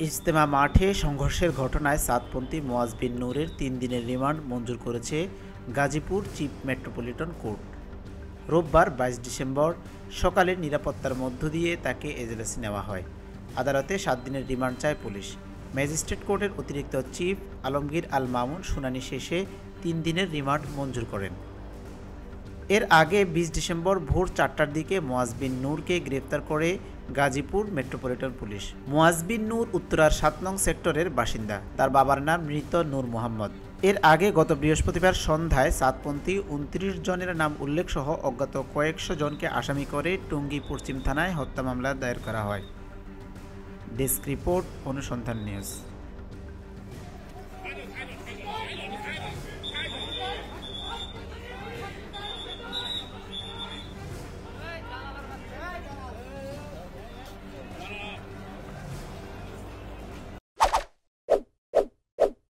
ইজতেমা মাঠে সংঘর্ষের ঘটনায় সাতপন্থী মোয়াজ বিন নূরের ৩ দিনের রিমান্ড মঞ্জুর করেছে গাজীপুর চিফ মেট্রোপলিটন কোর্ট। রোববার ২২ ডিসেম্বর সকালে নিরাপত্তার মধ্য দিয়ে তাকে এজলাসে নেওয়া হয়। আদালতে ৭ দিনের রিমান্ড চায় পুলিশ। ম্যাজিস্ট্রেট কোর্টের অতিরিক্ত চিফ আলমগীর আল মামুন শুনানি শেষে ৩ দিনের রিমান্ড মঞ্জুর করেন। এর আগে ২০ ডিসেম্বর ভোর ৪টার দিকে মোয়াজ বিন নূরকে গ্রেপ্তার করে গাজীপুর মেট্রোপলিটন পুলিশ। মোয়াজ বিন নূর উত্তরার ৭ নং সেক্টরের বাসিন্দা। তার বাবার নাম মৃত নূর মোহাম্মদ। এর আগে গত বৃহস্পতিবার সন্ধ্যায় সাতপন্থী ২৯ জনের নাম উল্লেখসহ অজ্ঞাত কয়েকশো জনকে আসামি করে টঙ্গী পশ্চিম থানায় হত্যা মামলা দায়ের করা হয়। ডেস্ক রিপোর্ট, অনুসন্ধান নিউজ।